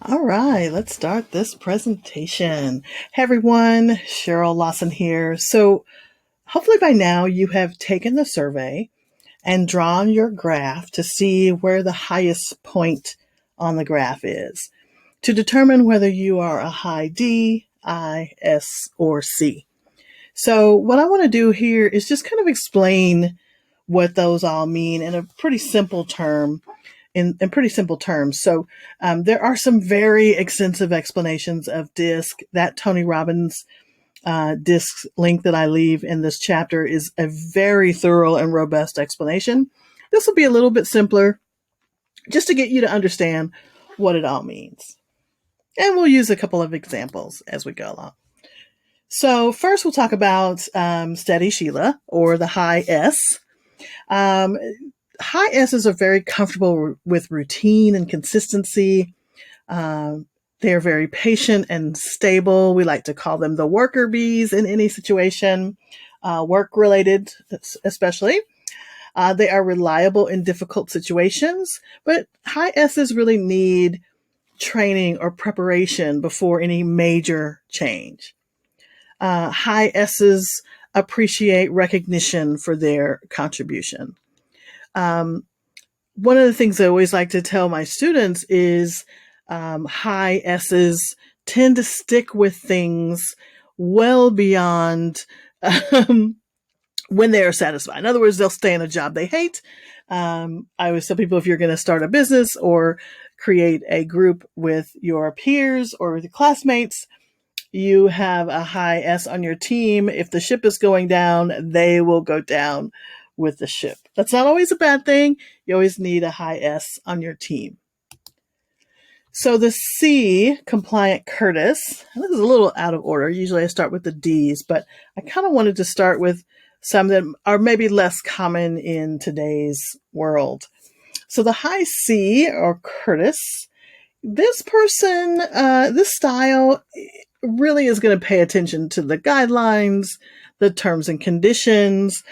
All right, let's start this presentation. Hey everyone, Cheryl Lawson here. So hopefully by now you have taken the survey and drawn your graph to see where the highest point on the graph is to determine whether you are a high D, I, S, or C. So what I want to do here is just kind of explain what those all mean in a pretty simple term in pretty simple terms. So there are some very extensive explanations of DISC. That Tony Robbins DISC link that I leave in this chapter is a very thorough and robust explanation. This will be a little bit simpler just to get you to understand what it all means. And we'll use a couple of examples as we go along. So first we'll talk about Steady Sheila, or the high S. Um, High S's are very comfortable with routine and consistency. They're very patient and stable. We like to call them the worker bees in any situation, work related especially. They are reliable in difficult situations, but high S's really need training or preparation before any major change. High S's appreciate recognition for their contribution. One of the things I always like to tell my students is high S's tend to stick with things well beyond when they are satisfied. In other words, they'll stay in a job they hate. I always tell people, if you're going to start a business or create a group with your peers or with your classmates, you have a high S on your team. If the ship is going down, they will go down with the ship. That's not always a bad thing. You always need a high S on your team. So the C, compliant Curtis, and this is a little out of order. Usually I start with the D's, but I kind of wanted to start with some that are maybe less common in today's world. So the high C, or Curtis, this person, this style really is going to pay attention to the guidelines, the terms and conditions.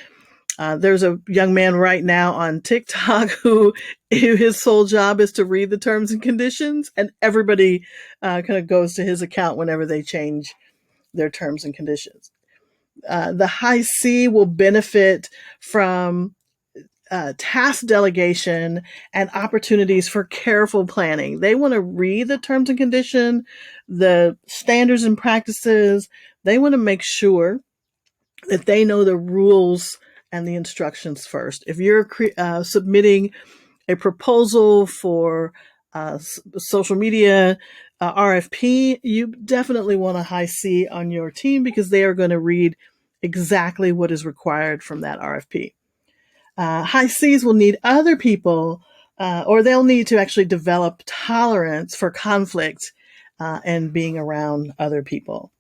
There's a young man right now on TikTok who his sole job is to read the terms and conditions, and everybody kind of goes to his account whenever they change their terms and conditions. The high C will benefit from task delegation and opportunities for careful planning. They want to read the terms and condition, the standards and practices. They want to make sure that they know the rules and the instructions first. If you're submitting a proposal for social media RFP, you definitely want a high C on your team, because they are going to read exactly what is required from that RFP. High C's will need other people, or they'll need to actually develop tolerance for conflict and being around other people.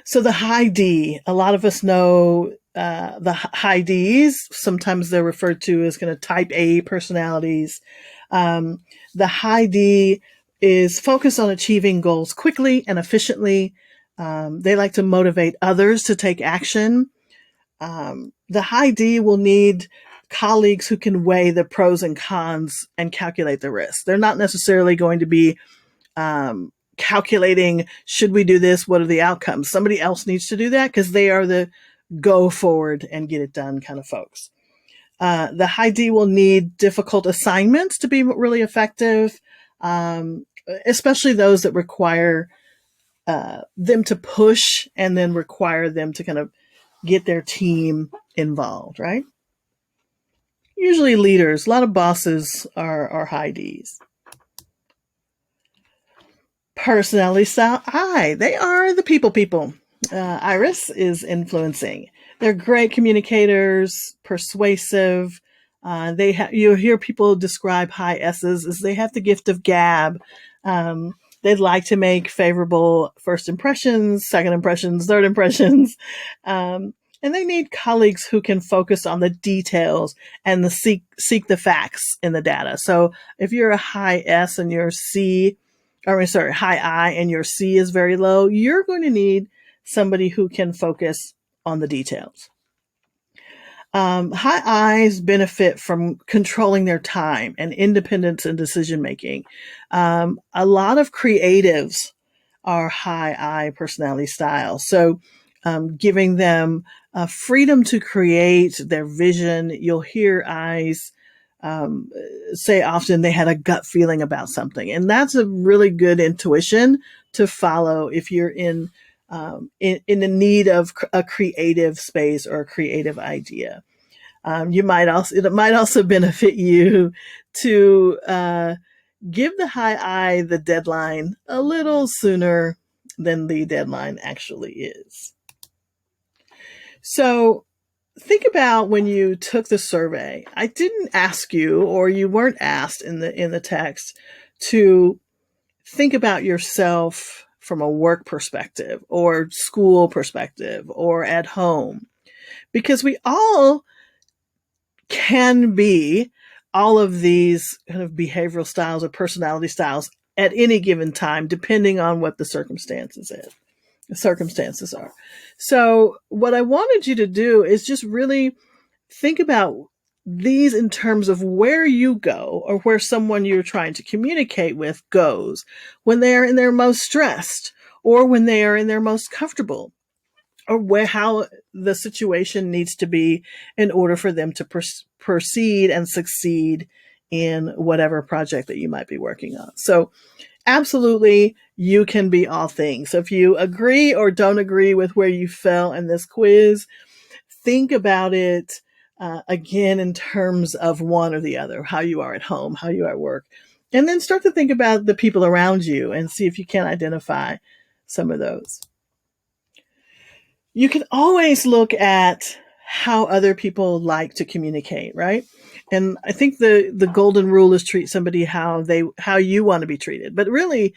So the high D, a lot of us know the high Ds. Sometimes they're referred to as kind of type A personalities. The high D is focused on achieving goals quickly and efficiently. They like to motivate others to take action. The high D will need colleagues who can weigh the pros and cons and calculate the risks. They're not necessarily going to be calculating, should we do this? What are the outcomes? Somebody else needs to do that, because they are the go forward and get it done kind of folks. The high D will need difficult assignments to be really effective, especially those that require them to push and then require them to kind of get their team involved, right? Usually leaders, a lot of bosses are high Ds. Personality style I, they are the people. Iris is influencing. They're great communicators, persuasive. You hear people describe high S's as they have the gift of gab. They'd like to make favorable first impressions, second impressions, third impressions. And they need colleagues who can focus on the details and seek the facts in the data. So if you're a high S and your high I and your C is very low, you're going to need somebody who can focus on the details. High I's benefit from controlling their time and independence in decision making. A lot of creatives are high I personality styles. So, giving them freedom to create their vision. You'll hear I's um, say often they had a gut feeling about something. And that's a really good intuition to follow if you're in the need of a creative space or a creative idea. It might also benefit you to give the high I the deadline a little sooner than the deadline actually is. So think about when you took the survey. I didn't ask you, or you weren't asked in the text, to think about yourself from a work perspective or school perspective or at home, because we all can be all of these kind of behavioral styles or personality styles at any given time, depending on what the circumstances are. So what I wanted you to do is just really think about these in terms of where you go or where someone you're trying to communicate with goes when they are in their most stressed or when they are in their most comfortable, or where how the situation needs to be in order for them to proceed and succeed in whatever project that you might be working on. So absolutely, you can be all things. So if you agree or don't agree with where you fell in this quiz, think about it again in terms of one or the other, how you are at home, how you are at work. And then start to think about the people around you and see if you can identify some of those. You can always look at how other people like to communicate, right? And I think the golden rule is treat somebody how you want to be treated. But really,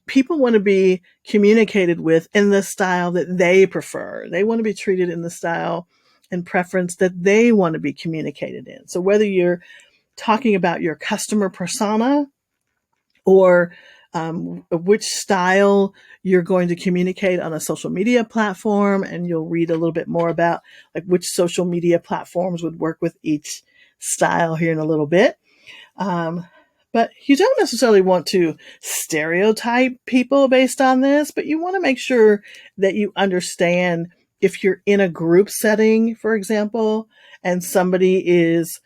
people want to be communicated with in the style that they prefer. They want to be treated in the style and preference that they want to be communicated in. So whether you're talking about your customer persona or which style you're going to communicate on a social media platform, and you'll read a little bit more about like which social media platforms would work with each style here in a little bit. But you don't necessarily want to stereotype people based on this, but you want to make sure that you understand if you're in a group setting, for example, and somebody is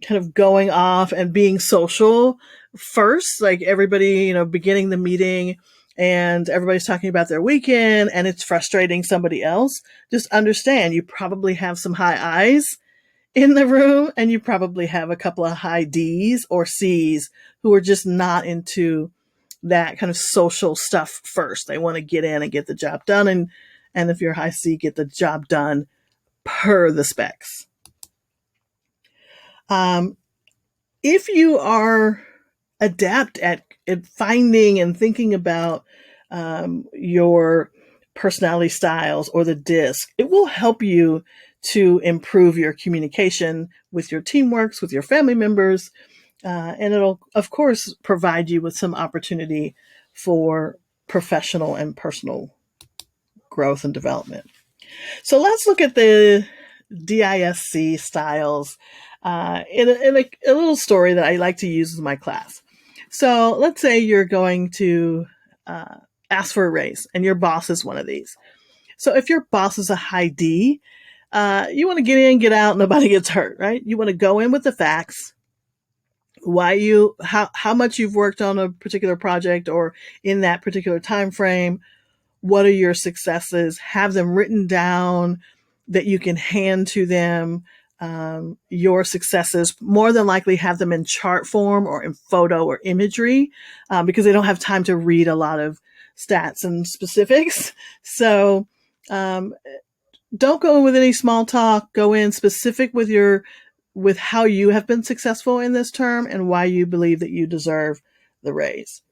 kind of going off and being social first, like everybody, beginning the meeting and everybody's talking about their weekend and it's frustrating somebody else. Just understand you probably have some high I's in the room and you probably have a couple of high D's or C's who are just not into that kind of social stuff first. They want to get in and get the job done. And if you're high C, get the job done per the specs. If you are adept at finding and thinking about your personality styles or the DISC, it will help you to improve your communication with your teamworks, with your family members, and it'll, of course, provide you with some opportunity for professional and personal growth and development. So let's look at the DISC styles in a little story that I like to use in my class. So let's say you're going to ask for a raise and your boss is one of these. So if your boss is a high D, you want to get in, get out, nobody gets hurt, right? You want to go in with the facts, how much you've worked on a particular project or in that particular time frame. What are your successes? Have them written down that you can hand to them. Your successes, more than likely have them in chart form or in photo or imagery, because they don't have time to read a lot of stats and specifics. So don't go in with any small talk. Go in specific with how you have been successful in this term and why you believe that you deserve the raise.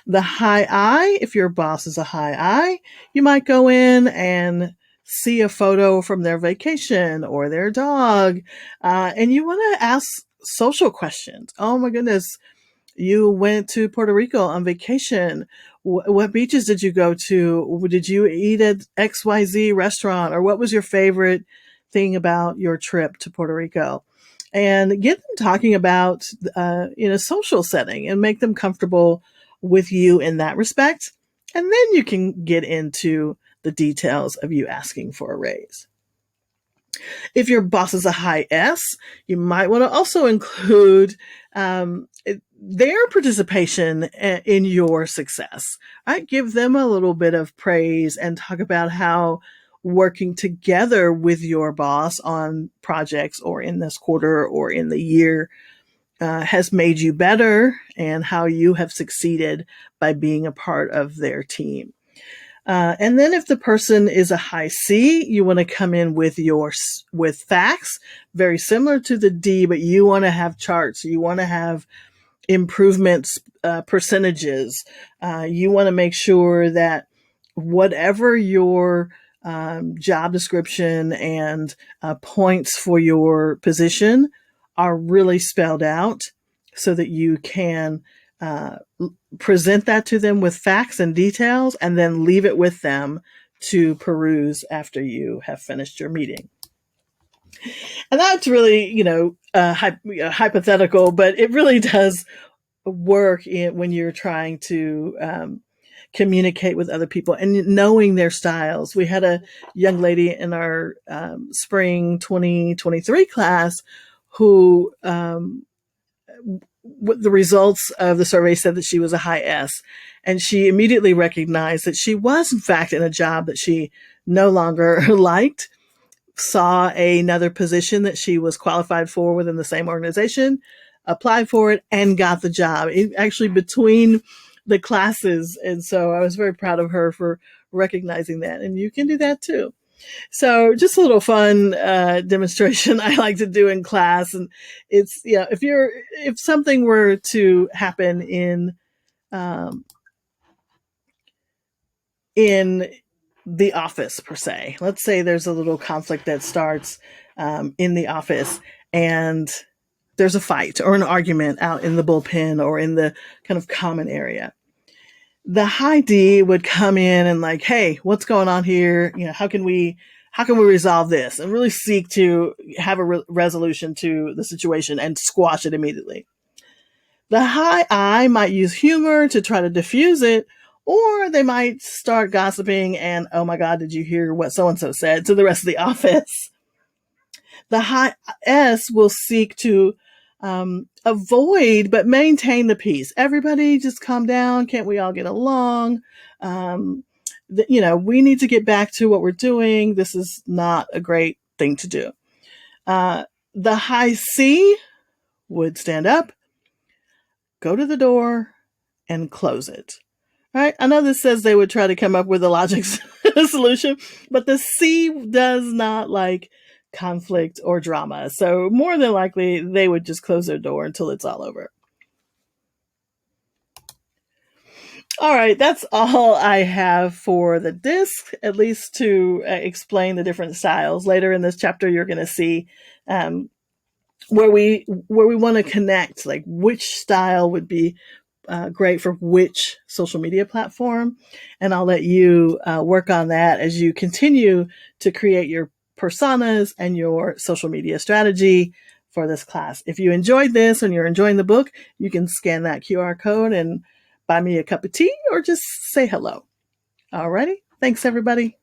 The high I, if your boss is a high I, you might go in and see a photo from their vacation or their dog, and you want to ask social questions. Oh my goodness, you went to Puerto Rico on vacation. What beaches did you go to? Did you eat at XYZ restaurant? Or what was your favorite thing about your trip to Puerto Rico, and get them talking about in a social setting and make them comfortable with you in that respect. And then you can get into the details of you asking for a raise. If your boss is a high S, you might want to also include their participation in your success. Right? Give them a little bit of praise and talk about how working together with your boss on projects or in this quarter or in the year has made you better, and how you have succeeded by being a part of their team. And then if the person is a high C, you want to come in with with facts, very similar to the D, but you want to have charts. You want to have improvements, percentages. You want to make sure that whatever your job description and points for your position are really spelled out, so that you can present that to them with facts and details, and then leave it with them to peruse after you have finished your meeting. And that's really, hypothetical, but it really does work when you're trying to communicate with other people and knowing their styles. We had a young lady in our spring 2023 class who the results of the survey said that she was a high S, and she immediately recognized that she was in fact in a job that she no longer liked, saw another position that she was qualified for within the same organization, applied for it, and got the job, actually between the classes. And so I was very proud of her for recognizing that. And you can do that too. So just a little fun demonstration I like to do in class. And it's, if something were to happen in the office per se, let's say there's a little conflict that starts in the office, and there's a fight or an argument out in the bullpen or in the kind of common area. The high D would come in and like, hey, what's going on here? How can we resolve this, and really seek to have a resolution to the situation and squash it immediately. The high I might use humor to try to diffuse it, or they might start gossiping and, oh my God, did you hear what so-and-so said, to the rest of the office. The high S will seek to avoid but maintain the peace. Everybody just calm down. Can't we all get along? We need to get back to what we're doing. This is not a great thing to do. The high C would stand up, go to the door, and close it. All right. I know this says they would try to come up with a logic solution, but the C does not like conflict or drama. So more than likely, they would just close their door until it's all over. All right, that's all I have for the disc, at least to explain the different styles. Later in this chapter, you're going to see where we want to connect, like which style would be great for which social media platform. And I'll let you work on that as you continue to create your personas and your social media strategy for this class. If you enjoyed this and you're enjoying the book, you can scan that QR code and buy me a cup of tea or just say hello. Alrighty. Thanks, everybody.